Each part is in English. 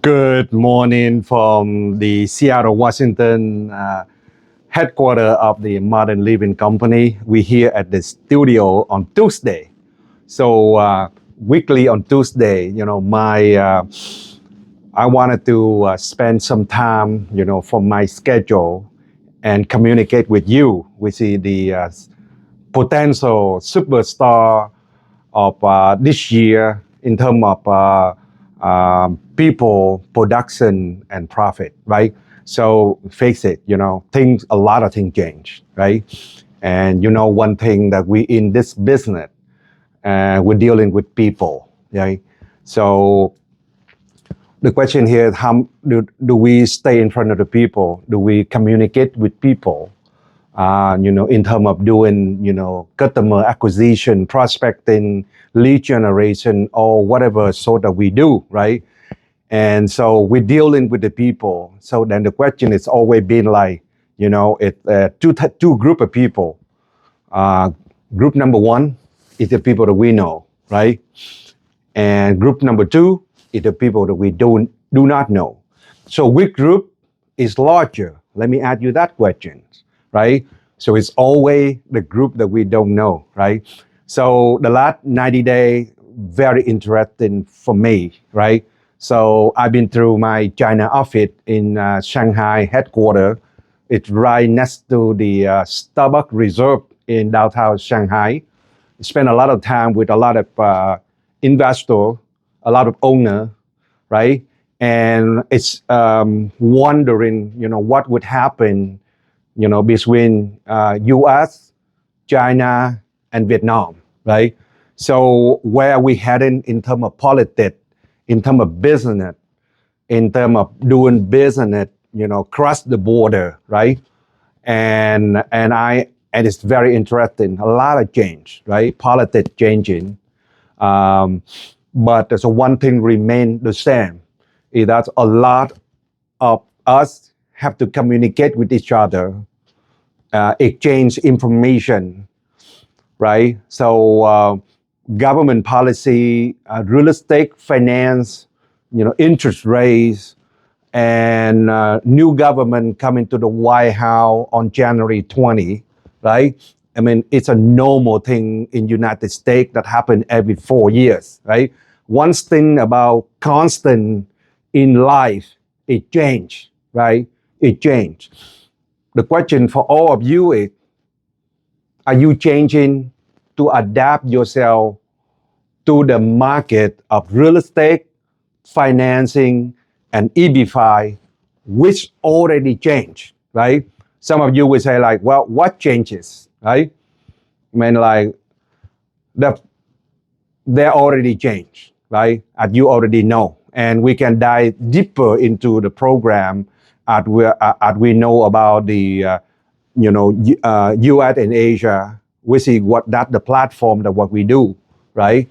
Good morning from the Seattle, Washington headquarters of the Modern Living Company. We're here at the studio on Tuesday. So weekly on Tuesday, I wanted to spend some time, from my schedule and communicate with you. We see the potential superstar of this year in terms of people, production, and profit, right? So face it, a lot of things change, right? And one thing that we in this business, we're dealing with people, right? So the question here is how do we stay in front of the people? Do we communicate with people? In terms of doing, customer acquisition, prospecting, lead generation, or whatever sort of we do, right? And so we're dealing with the people. So then the question is always been like, it's two group of people. Group number one is the people that we know, right? And group number two is the people that we do not know. So which group is larger? Let me ask you that question, right? So it's always the group that we don't know, right? So the last 90 days, very interesting for me, right? So I've been through my China office in Shanghai headquarters. It's right next to the Starbucks Reserve in downtown Shanghai. Spend a lot of time with a lot of investors, a lot of owners, right? And it's wondering, what would happen, between U.S., China, and Vietnam, right? So where are we heading in terms of politics, in terms of business, in terms of doing business, cross the border, right? And it's very interesting. A lot of change, right? Politics changing, but so one thing remain the same is that a lot of us have to communicate with each other, exchange information, right? So government policy, real estate, finance, interest rates, and new government coming to the White House on January 20, right? I mean, it's a normal thing in United States that happen every 4 years, right? One thing about constant in life, it change, right? It change. The question for all of you is, are you changing to adapt yourself to the market of real estate, financing, and EB5, which already changed, right? Some of you will say like, well, what changes, right? I mean, like, they already changed, right? As you already know. And we can dive deeper into the program as we know about the, U.S. and Asia. We see that's the platform that what we do, right?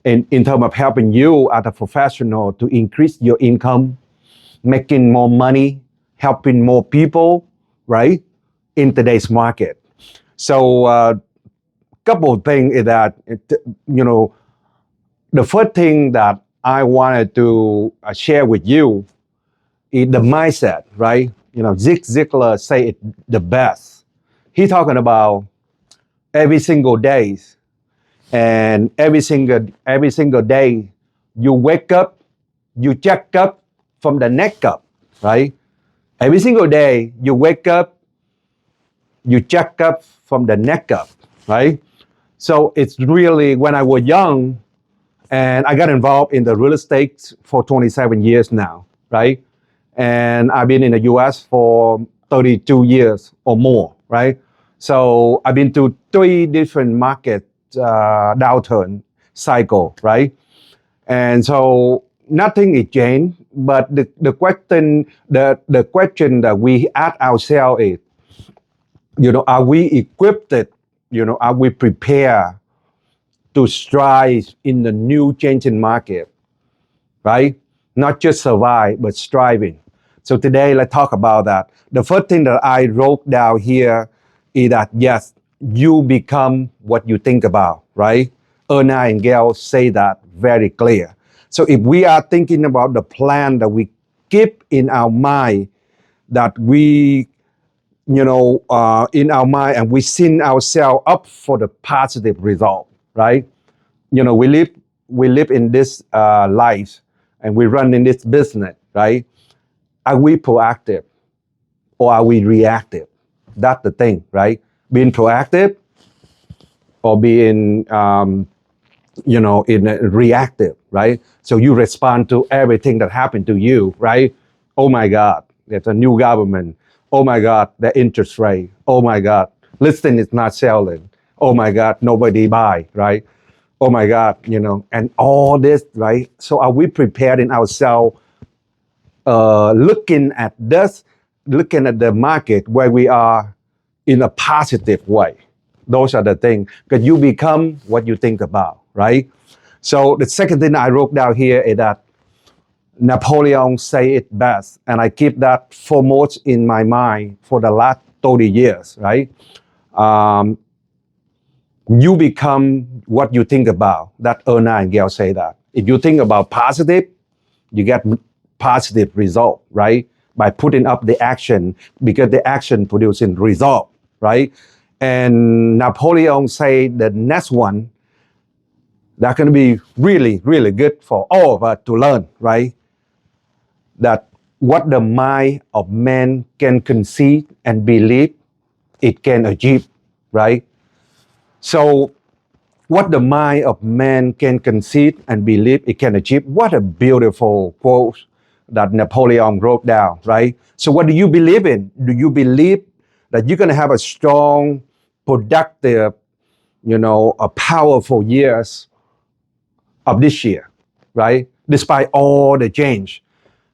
In terms of helping you as a professional to increase your income, making more money, helping more people, right? In today's market. So couple of things is that, the first thing that I wanted to share with you is the mindset, right? Zig Ziglar say it the best. He's talking about every single day, and every single day you wake up, you check up from the neck up, right? Every single day you wake up, you check up from the neck up, right? So it's really, when I was young, and I got involved in the real estate for 27 years now, right? And I've been in the US for 32 years or more, right? So I've been to 3 different market downturn cycle, right? And so nothing is changed, but the question that we ask ourselves is, are we equipped? Are we prepared to strive in the new changing market, right? Not just survive, but striving. So today, let's talk about that. The first thing that I wrote down here is that, yes, you become what you think about, right? Erna and Gail say that very clear. So if we are thinking about the plan that we keep in our mind that we, in our mind, and we set ourselves up for the positive result, right? We live in this life, and we run in this business, right? Are we proactive or are we reactive? That's the thing, right? Being proactive or being in a reactive, right? So you respond to everything that happened to you, right? Oh my God, there's a new government. Oh my God, the interest rate. Oh my God, listing is not selling. Oh my God, nobody buy, right? Oh my God, and all this, right? So are we preparing ourselves, looking at the market where we are in a positive way? Those are the things, because you become what you think about, right? So the second thing I wrote down here is that Napoleon say it best, and I keep that foremost in my mind for the last 30 years, right? Um, you become what you think about. That Erna and Gail say that. If you think about positive, you get positive result, right? By putting up the action, because the action producing result, right? And Napoleon say the next one that's going to be really, really good for all of us to learn, right? That what the mind of man can conceive and believe, it can achieve, right? So what the mind of man can conceive and believe, it can achieve. What a beautiful quote that Napoleon wrote down, right? So what do you believe in? Do you believe that you're going to have a strong, productive, a powerful years of this year, right? Despite all the change,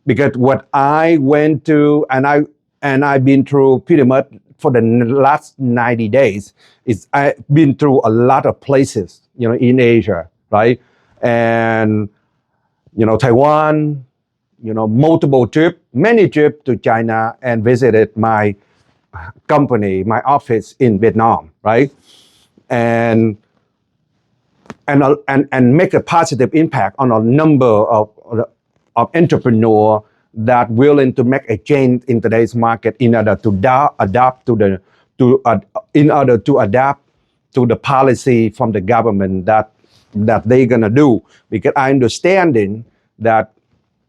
because what I went to and I've been through pretty much for the last 90 days is I've been through a lot of places, in Asia, right? And Taiwan, multiple trips, many trips to China, and visited my company, my office in Vietnam, right? And and make a positive impact on a number of entrepreneurs that willing to make a change in today's market in order to adapt in order to adapt to the policy from the government that they're gonna do. Because I understanding that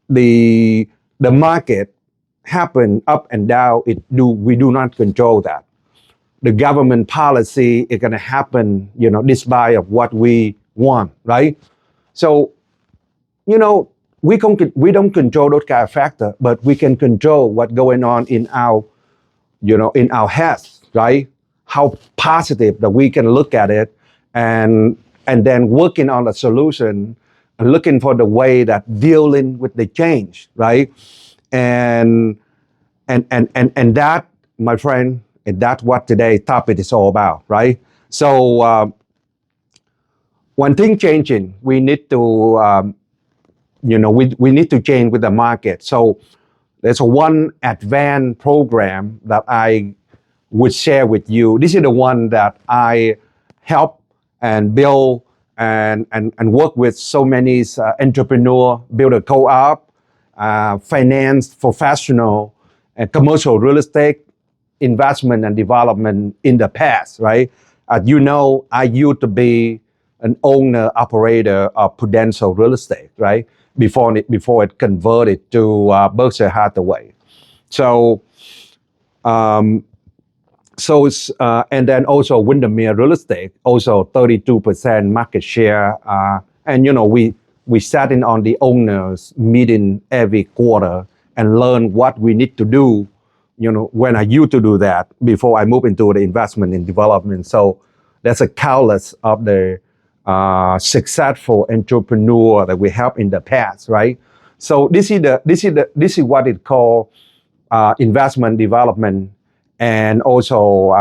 the market happen up and down. We do not control that. The government policy is gonna happen, despite of what we want, right? So, we don't control those kind of factors, but we can control what's going on in our heads, right? How positive that we can look at it, and then working on a solution, and looking for the way that dealing with the change, right? And that, my friend, and that's what today's topic is all about, right? So when things changing, we need to we need to change with the market. So there's one advanced program that I would share with you. This is the one that I help and build and work with so many entrepreneurs, build a co-op, finance professional, and commercial real estate investment and development in the past, right? I used to be an owner operator of Prudential Real Estate, right? Before it converted to Berkshire Hathaway. So it's and then also Windermere Real Estate, also 32% market share. And we sat in on the owners meeting every quarter and learn what we need to do. When I used to do that before I moved into the investment and development. So that's a countless of the successful entrepreneur that we helped in the past, right? So this is what it called investment development, and also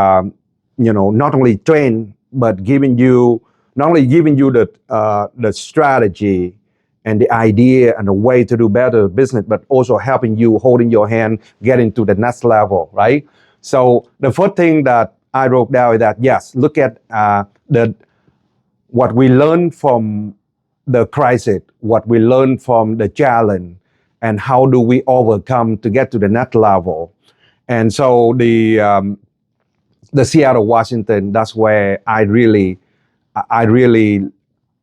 not only train, but not only giving you the strategy and the idea and the way to do better business, but also helping you, holding your hand, getting to the next level, right? So the first thing that I wrote down is that, yes, look at what we learned from the crisis, what we learned from the challenge, and how do we overcome to get to the next level. And so the Seattle, Washington, that's where I really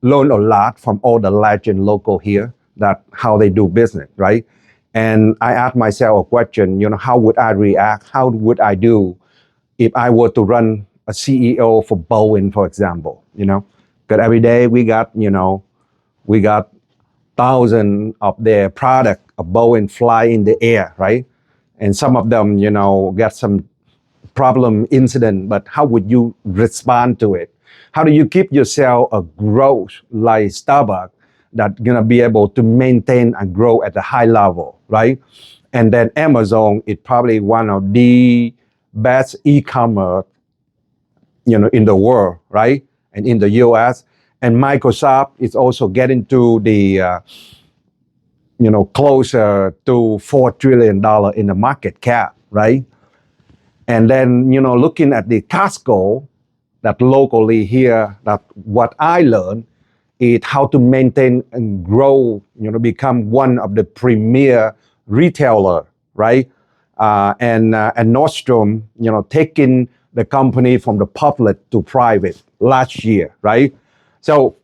learned a lot from all the legend local here that how they do business, right? And I asked myself a question, how would I react? How would I do if I were to run a CEO for Boeing, for example, Because every day we got thousands of their product of Boeing fly in the air, right? And some of them, get some problem incident, but how would you respond to it? How do you keep yourself a growth like Starbucks that gonna be able to maintain and grow at a high level, right? And then Amazon is probably one of the best e-commerce, in the world, right? And in the US. And Microsoft is also getting to the closer to $4 trillion in the market cap, right? And then, looking at the Costco, that locally here, that what I learned is how to maintain and grow, become one of the premier retailer, right? And Nordstrom, taking the company from the public to private last year, right? So,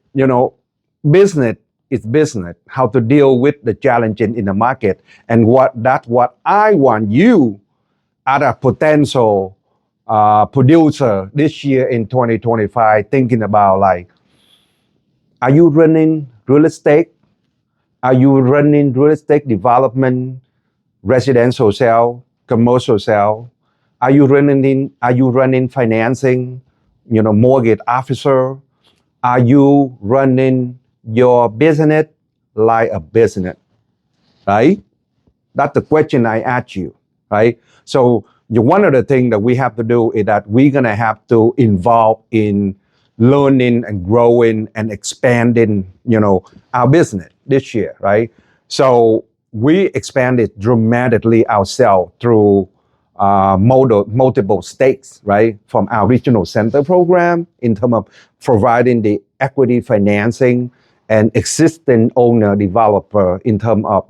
business is business, how to deal with the challenges in the market. And that's what I want you as a potential producer this year in 2025, thinking about like, are you running real estate? Are you running real estate development, residential sale, commercial sale? Are you running financing, mortgage officer? Are you running your business like a business, right? That's the question I ask you, right? So one of the things that we have to do is that we're gonna have to involve in learning and growing and expanding, our business this year, right? So we expanded dramatically ourselves through multiple states, right? From our regional center program in terms of providing the equity financing and existing owner developer in terms of,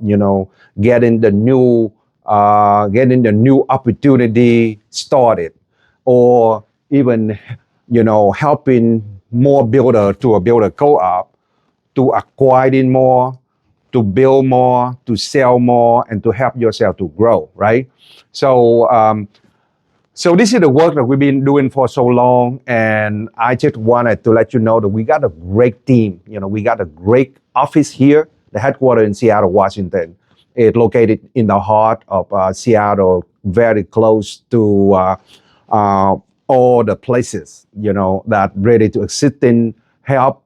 getting the new opportunity started, or even, helping more builder to a builder co-op to acquiring more, to build more, to sell more, and to help yourself to grow, right? So this is the work that we've been doing for so long, and I just wanted to let you know that we got a great team. We got a great office here, the headquarters in Seattle, Washington. It's located in the heart of Seattle, very close to all the places, that ready to assist in help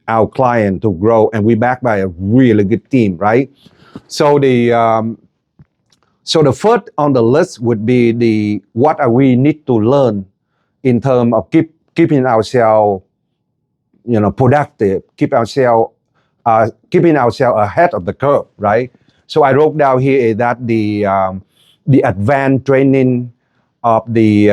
our client to grow, and we're backed by a really good team, right? So the first on the list would be what we need to learn in terms of keeping ourselves, productive, keeping ourselves ahead of the curve, right? So I wrote down here that the advanced training of the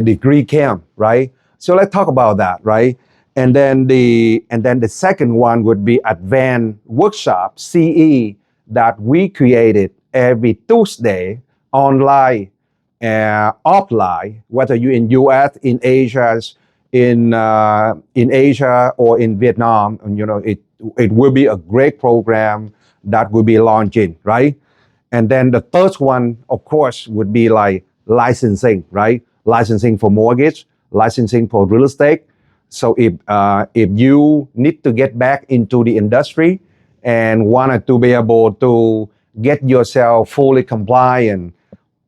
degree camp, right? So let's talk about that, right? And then the second one would be advanced workshop CE that we created every Tuesday, online, offline, whether you're in US, in Asia, in Asia or in Vietnam, and it will be a great program that will be launching, right? And then the third one, of course, would be like licensing, right? Licensing for mortgage, licensing for real estate. So if you need to get back into the industry and wanted to be able to get yourself fully compliant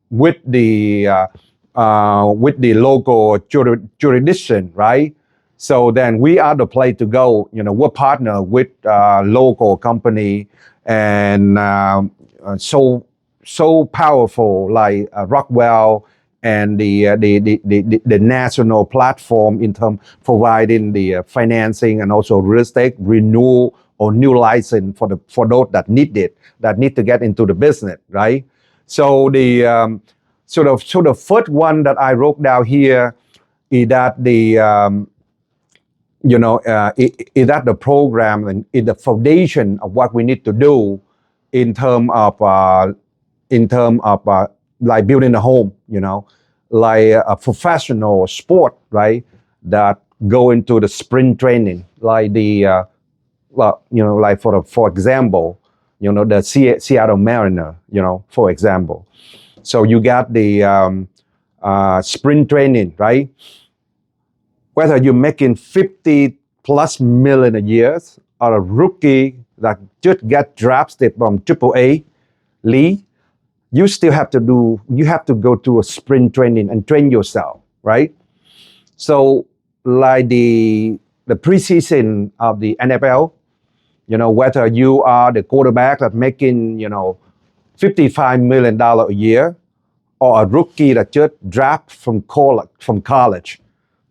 with the local jurisdiction, right? So then we are the place to go. We're partner with local company and so powerful like Rockwell and the national platform in terms of providing the financing and also real estate renewal or new license for those that need to get into the business, right? So the first one that I wrote down here is that is that the program and is the foundation of what we need to do in term of like building a home, like a professional sport, right? That go into the sprint training, like like for example, the Seattle Mariner, for example. So you got the sprint training, right? Whether you're making 50 plus million a year or a rookie that just got drafted from AAA league, you still have to go to a sprint training and train yourself, right? So like the preseason of the NFL, whether you are the quarterback that's making, $55 million a year, or a rookie that just dropped from college,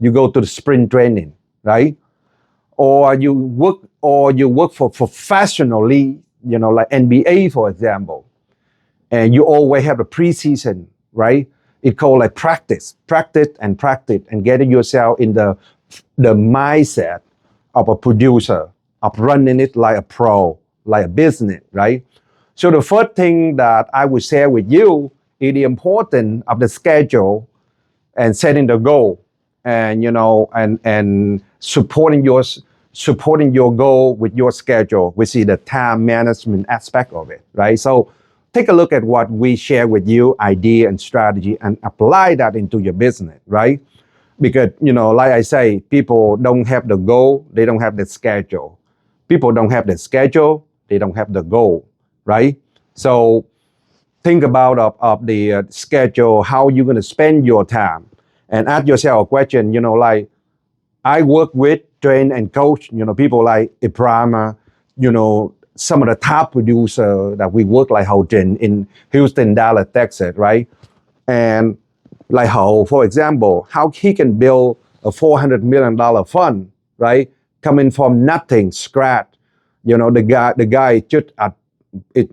you go to the sprint training, right? Or you work for professionally, like NBA, for example, and you always have a preseason, right? It called like practice, and getting yourself in the mindset of a producer, of running it like a pro, like a business, right? So the first thing that I would share with you is the importance of the schedule and setting the goal, and and supporting your goal with your schedule, which is the time management aspect of it, right? So take a look at what we share with you, idea and strategy, and apply that into your business, right? Because, like I say, people don't have the goal, they don't have the schedule. People don't have the schedule, they don't have the goal, right? So think about of the schedule, how you're going to spend your time, and ask yourself a question, like I work with, train, and coach, people like Ibrahima, some of the top producers that we work like Ho Jin in Houston, Dallas, Texas, right? And like Ho, for example, how he can build a $400 million fund, right? Coming from nothing, scratch. The guy just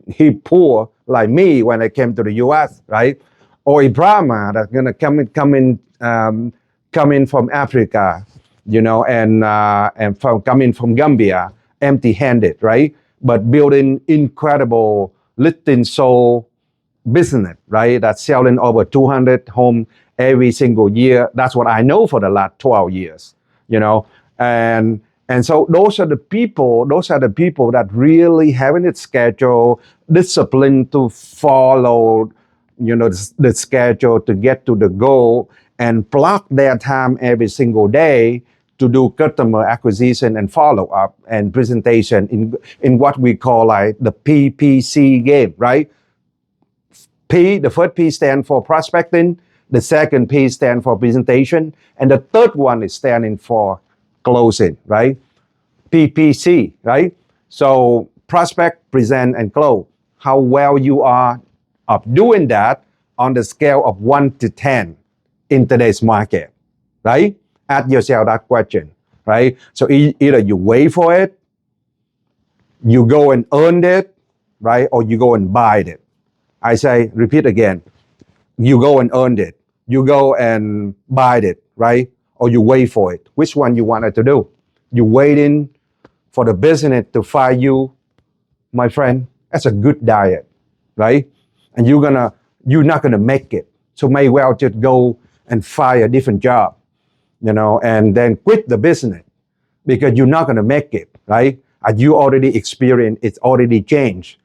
he poor like me when I came to the U.S., right? Or Ibrahima that's gonna come in from Africa, and from coming from Gambia, empty-handed, right? But building incredible lifting soul business, right? That's selling over 200 homes every single year. That's what I know for the last 12 years, and so those are the people that really having it schedule, discipline to follow, the schedule to get to the goal, and block their time every single day to do customer acquisition and follow up and presentation in what we call like the PPC game, right? The first P stands for prospecting, the second P stands for presentation, and the third one is standing for closing, right? PPC, right? So prospect, present, and close. How well you are of doing that on the scale of 1 to 10 in today's market, right? Ask yourself that question, right? So either you wait for it, you go and earn it, right? Or you go and buy it. I say, repeat again, you go and earn it, you go and buy it, right? Or you wait for it. Which one you wanted to do? You waiting for the business to fire you, my friend? That's a good diet, right? And you're not gonna make it. So may well just go and find a different job, and then quit the business because you're not gonna make it, right? As you already experienced, it's already changed.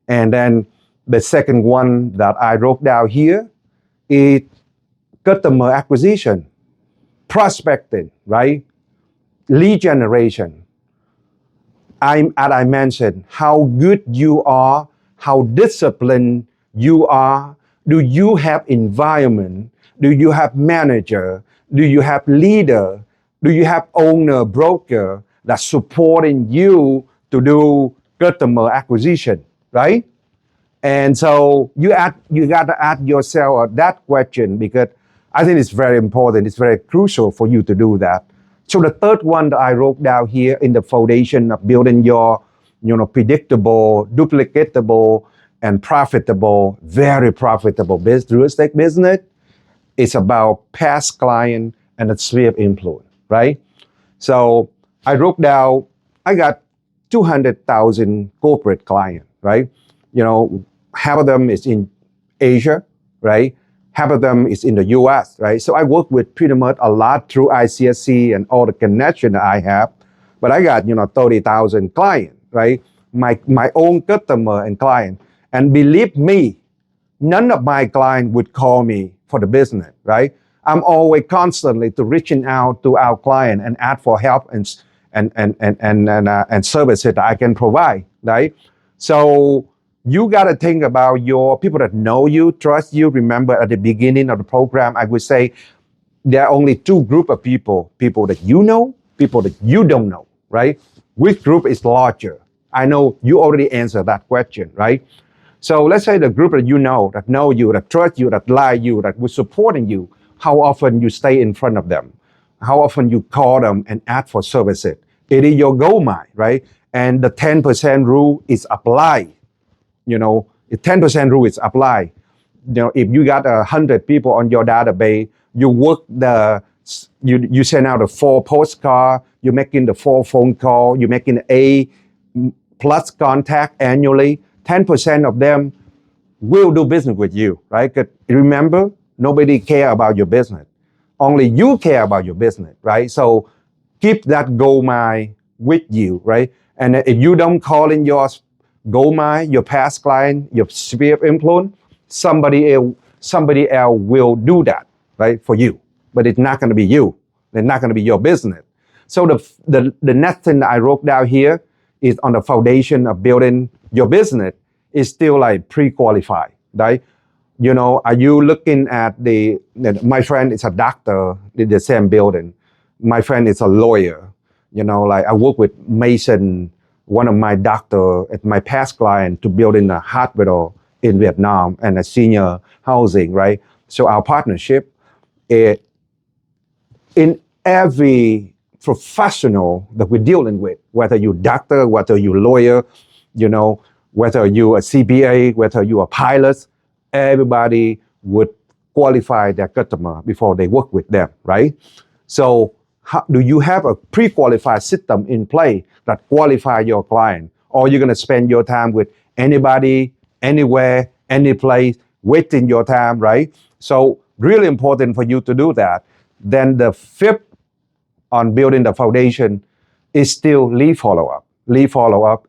And then the second one that I wrote down here is customer acquisition, prospecting, right? Lead generation. As I mentioned, how good you are, how disciplined you are. Do you have environment? Do you have manager? Do you have leader? Do you have owner, broker that's supporting you to do customer acquisition, right? And so you got to ask yourself that question, because I think it's very important. It's very crucial for you to do that. So the third one that I wrote down here in the foundation of building your, predictable, duplicatable, and profitable, very profitable real estate business, is about past client and the sphere of influence, right? So I wrote down, I got 200,000 corporate clients, right? Half of them is in Asia, right? Half of them is in the US, right? So I work with pretty much a lot through ICSC and all the connection that I have. But I got, 30,000 clients, right? My own customer and client. And believe me, none of my clients would call me for the business, right? I'm always constantly to reaching out to our client and ask for help and services that I can provide, right? So you got to think about your people that know you, trust you. Remember at the beginning of the program, I would say there are only two groups of people that you know, people that you don't know, right? Which group is larger? I know you already answered that question, right? So let's say the group that you know you, that trust you, that like you, that was supporting you, how often you stay in front of them, how often you call them and ask for services. It is your goal mind, right? And the 10% rule is applied. The 10% rule is applied. If you got 100 people on your database, you send out a 4 postcard, you're making the 4 phone call, you're making A plus contact annually. 10% of them will do business with you, right? Because remember, nobody care about your business. Only you care about your business, right? So keep that gold mine with you, right? And if you don't call in your gold mine, your past client, your sphere of influence, somebody else will do that, right, for you. But it's not going to be you. It's not going to be your business. So the next thing that I wrote down here is on the foundation of building your business is still like pre-qualified, right? Are you looking at my friend is a doctor in the same building. My friend is a lawyer. I work with Mason, one of my doctor at my past client, to build in a hospital in Vietnam and a senior housing, right? So our partnership, in every professional that we're dealing with, whether you're doctor, whether you're lawyer, whether you're a CPA, whether you're a pilot, everybody would qualify their customer before they work with them, right? So do you have a pre-qualified system in play that qualify your client? Or you're going to spend your time with anybody, anywhere, any place, wasting your time, right? So really important for you to do that. Then the fifth on building the foundation is still lead follow-up,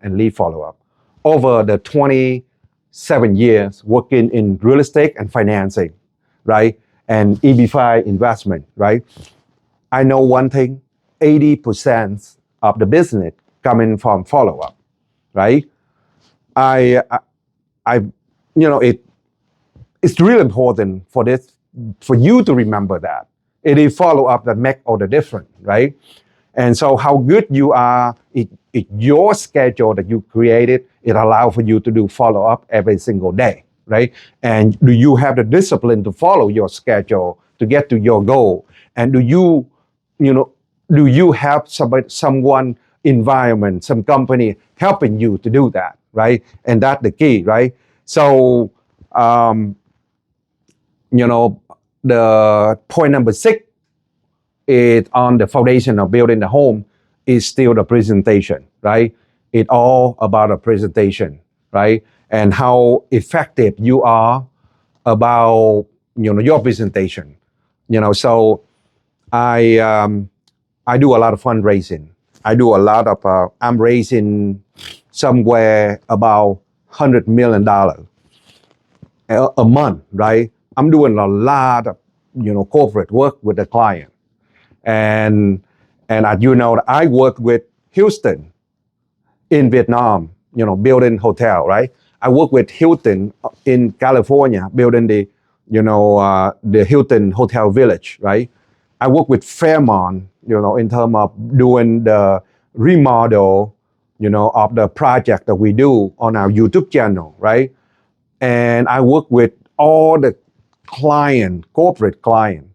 and lead follow-up. Over the 27 years working in real estate and financing, right? And EB5 investment, right? I know one thing, 80% of the business coming from follow-up, right? It's really important for you to remember that. It is follow-up that make all the difference, right? And so how good you are, your schedule that you created, it allows for you to do follow-up every single day, right? And do you have the discipline to follow your schedule to get to your goal? And do you have someone, environment, some company helping you to do that, right? And that's the key, right? So, the point number 6 is on the foundation of building the home is still the presentation, right? It's all about a presentation, right? And how effective you are about, your presentation. So I do a lot of fundraising. I do a lot of, I'm raising somewhere about $100 million a month, right? I'm doing a lot of, corporate work with the client. And as you know, I work with Houston in Vietnam, building hotel, right? I work with Hilton in California, building the Hilton Hotel Village, right? I work with Fairmont, in terms of doing the remodel, of the project that we do on our YouTube channel, right? And I work with all the corporate client.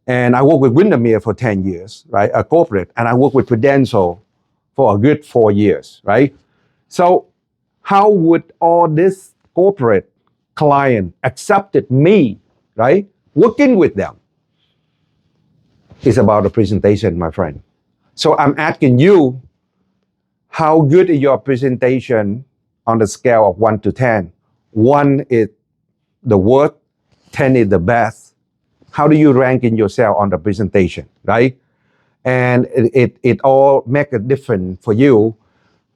And I worked with Windermere for 10 years, right? A corporate. And I worked with Prudential for a good 4 years, right? So how would all this corporate client accepted me, right? Working with them. It's about the presentation, my friend. So I'm asking you, how good is your presentation on the scale of 1 to 10. 1 is the worst, 10 is the best. How do you rank in yourself on the presentation, right? And it all make a difference for you.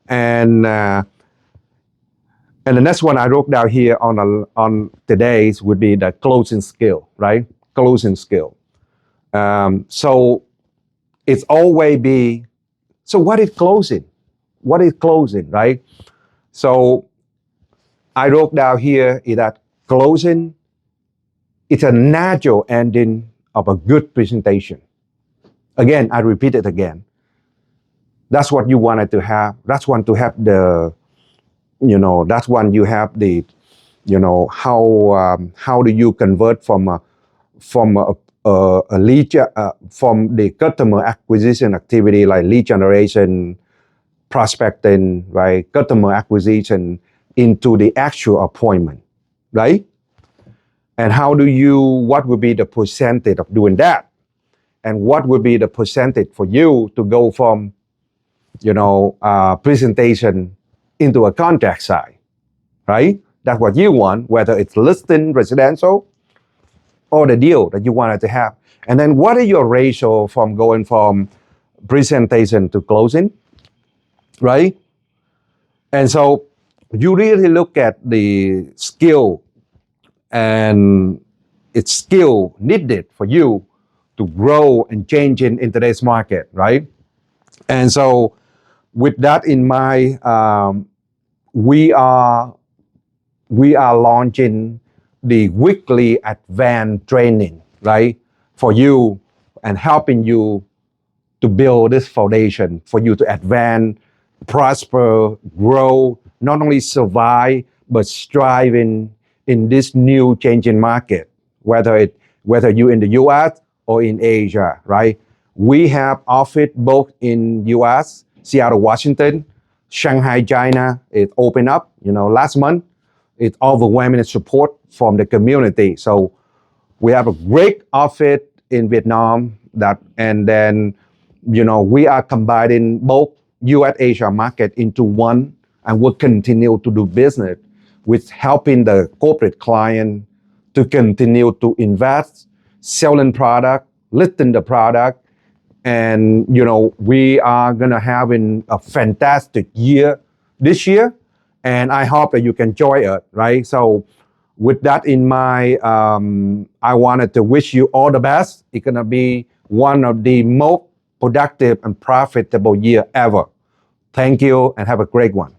And the next one I wrote down here on today's would be the closing skill, right? Closing skill. So it's always be, so what is closing? What is closing, right? So I wrote down here is that closing is a natural ending of a good presentation. Again, I repeat it again. That's what you wanted to have. That's one to have the, that's one you have the, how do you convert from a lead, from the customer acquisition activity like lead generation, prospecting, right? Customer acquisition into the actual appointment, right? And what would be the percentage of doing that? And what would be the percentage for you to go from, presentation into a contract side, right? That's what you want, whether it's listing, residential, or the deal that you wanted to have. And then what are your ratio from going from presentation to closing, right? And so you really look at the skill and it's skill needed for you to grow and change in today's market, right? And so with that in mind, we are launching the weekly advanced training, right? For you and helping you to build this foundation for you to advance, prosper, grow, not only survive, but strive in this new changing market, whether you in the US or in Asia, right? We have office both in US, Seattle, Washington, Shanghai, China. It opened up, last month. It's overwhelming support from the community. So we have a great office in Vietnam and then, we are combining both US Asia market into one, and we'll continue to do business with helping the corporate client to continue to invest, selling product, listing the product. And, we are going to have a fantastic year this year. And I hope that you can join us, right? So with that in mind, I wanted to wish you all the best. It's going to be one of the most productive and profitable year ever. Thank you and have a great one.